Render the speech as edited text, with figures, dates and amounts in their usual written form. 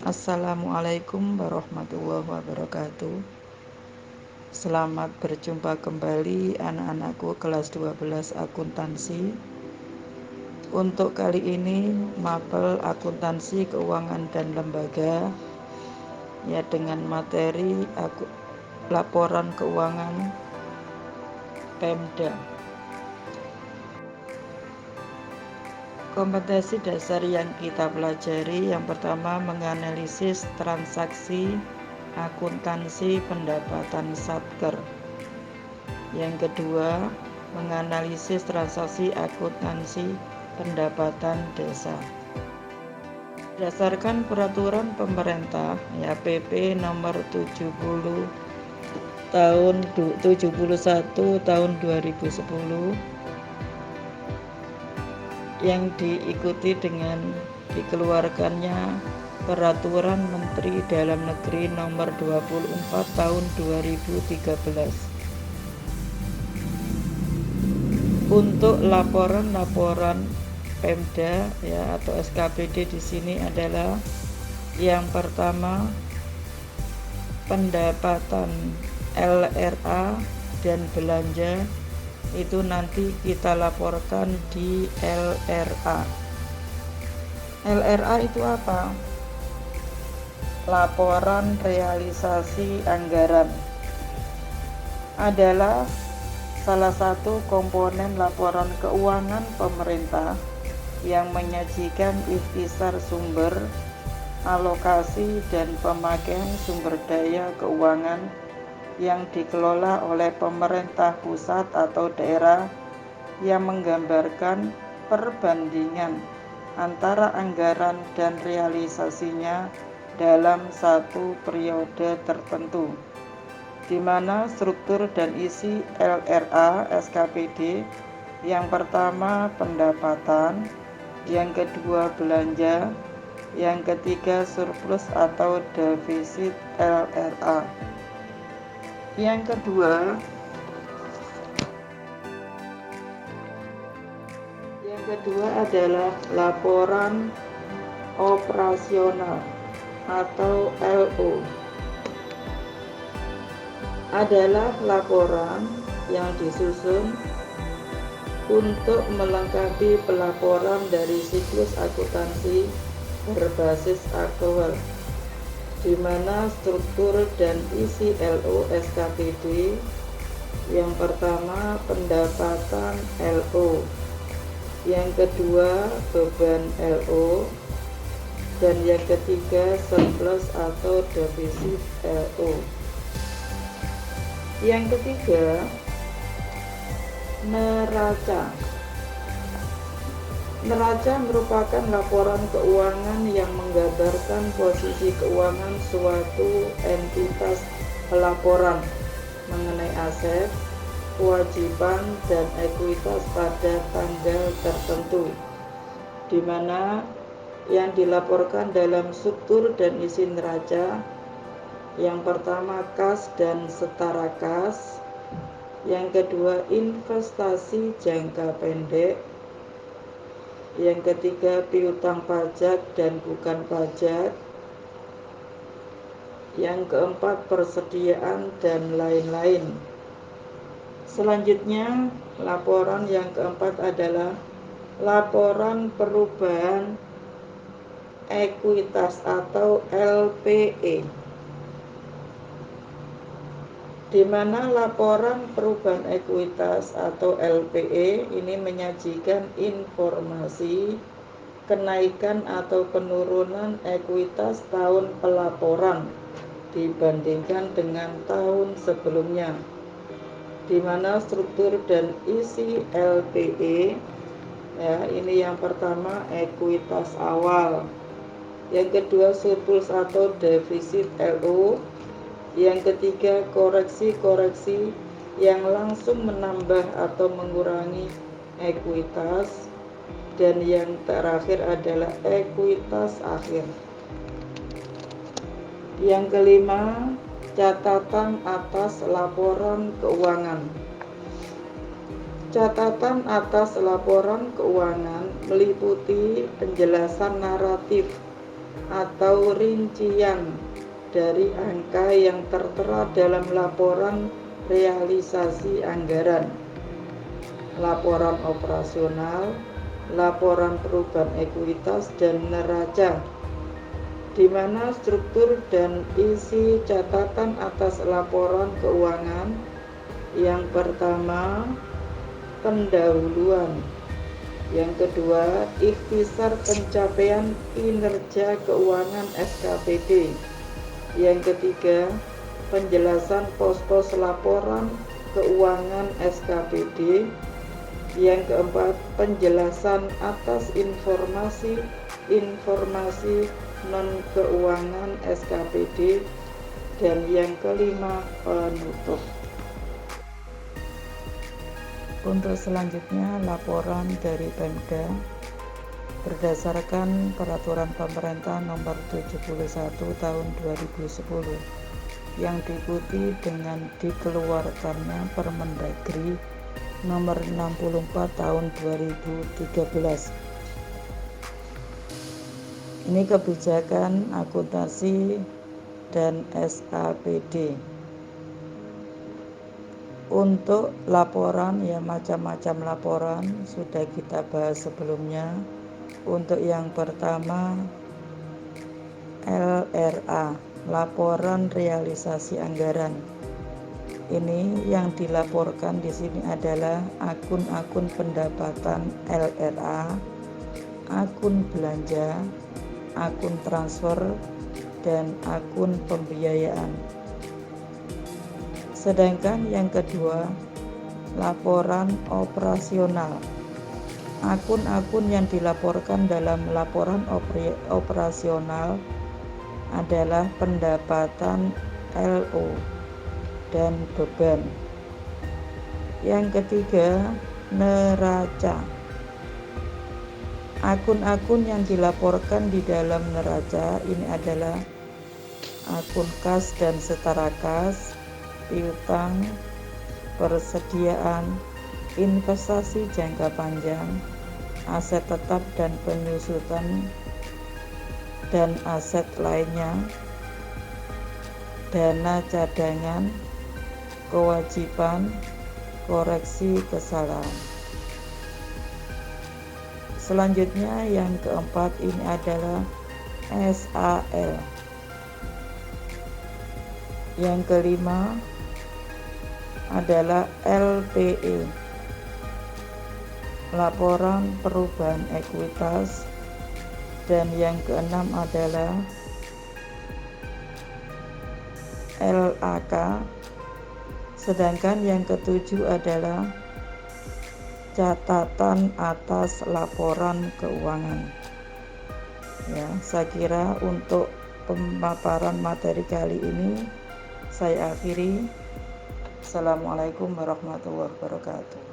Assalamualaikum warahmatullahi wabarakatuh. Selamat berjumpa kembali anak-anakku kelas 12 akuntansi. Untuk kali ini mapel akuntansi keuangan dan lembaga ya dengan materi laporan keuangan Pemda. Kompetensi dasar yang kita pelajari yang pertama menganalisis transaksi akuntansi pendapatan Satker. Yang kedua, menganalisis transaksi akuntansi pendapatan desa. Berdasarkan peraturan pemerintah ya PP nomor 71 tahun 2010 yang diikuti dengan dikeluarkannya Peraturan Menteri Dalam Negeri Nomor 24 Tahun 2013. Untuk laporan Pemda ya atau SKPD di sini adalah yang pertama pendapatan LRA dan belanja itu nanti kita laporkan di LRA. LRA itu apa? Laporan realisasi anggaran. Adalah salah satu komponen laporan keuangan pemerintah yang menyajikan ikhtisar sumber, alokasi dan pemakaian sumber daya keuangan yang dikelola oleh pemerintah pusat atau daerah yang menggambarkan perbandingan antara anggaran dan realisasinya dalam satu periode tertentu, di mana struktur dan isi LRA SKPD yang pertama pendapatan, yang kedua belanja, yang ketiga surplus atau defisit LRA. Yang kedua adalah laporan operasional atau LO. Adalah laporan yang disusun untuk melengkapi pelaporan dari siklus akuntansi berbasis aktual, di mana struktur dan isi LO SKPD yang pertama pendapatan LO, yang kedua beban LO, dan yang ketiga surplus atau defisit LO. Yang ketiga neraca. Neraca merupakan laporan keuangan yang menggambarkan posisi keuangan suatu entitas pelaporan mengenai aset, kewajiban, dan ekuitas pada tanggal tertentu, di mana yang dilaporkan dalam struktur dan isi neraca yang pertama kas dan setara kas, yang kedua investasi jangka pendek, yang ketiga piutang pajak dan bukan pajak, yang keempat persediaan dan lain-lain. Selanjutnya laporan yang keempat adalah laporan perubahan ekuitas atau LPE, di mana laporan perubahan ekuitas atau LPE ini menyajikan informasi kenaikan atau penurunan ekuitas tahun pelaporan dibandingkan dengan tahun sebelumnya, di mana struktur dan isi LPE ya ini yang pertama ekuitas awal, yang kedua surplus atau defisit LO, yang ketiga koreksi-koreksi yang langsung menambah atau mengurangi ekuitas, dan yang terakhir adalah ekuitas akhir. Yang kelima, catatan atas laporan keuangan. Catatan atas laporan keuangan meliputi penjelasan naratif atau rincian dari angka yang tertera dalam laporan realisasi anggaran, laporan operasional, laporan perubahan ekuitas, dan neraca, di mana struktur dan isi catatan atas laporan keuangan. Yang pertama, pendahuluan. Yang kedua, ikhtisar pencapaian kinerja keuangan SKPD. Yang ketiga, penjelasan pos-pos laporan keuangan SKPD. Yang keempat, penjelasan atas informasi non-keuangan SKPD. Dan yang kelima, penutup. Untuk selanjutnya, laporan dari Pemda berdasarkan Peraturan Pemerintah Nomor 71 Tahun 2010 yang diikuti dengan dikeluarkannya Permendagri Nomor 64 Tahun 2013. Ini kebijakan akuntansi dan SAPD. Untuk laporan, ya macam-macam laporan sudah kita bahas sebelumnya. Untuk yang pertama, LRA, laporan realisasi anggaran. Ini yang dilaporkan di sini adalah akun-akun pendapatan LRA, akun belanja, akun transfer, dan akun pembiayaan. Sedangkan yang kedua, laporan operasional. Akun-akun yang dilaporkan dalam laporan operasional adalah pendapatan LO dan beban. Yang ketiga, neraca. Akun-akun yang dilaporkan di dalam neraca ini adalah akun kas dan setara kas, piutang, persediaan, investasi jangka panjang, aset tetap dan penyusutan, dan aset lainnya, dana cadangan, kewajiban, koreksi kesalahan. Selanjutnya yang keempat ini adalah SAL. Yang kelima adalah LPE, laporan perubahan ekuitas, dan yang keenam adalah LAK, sedangkan yang ketujuh adalah catatan atas laporan keuangan. Ya, saya kira untuk pemaparan materi kali ini saya akhiri. Assalamualaikum warahmatullahi wabarakatuh.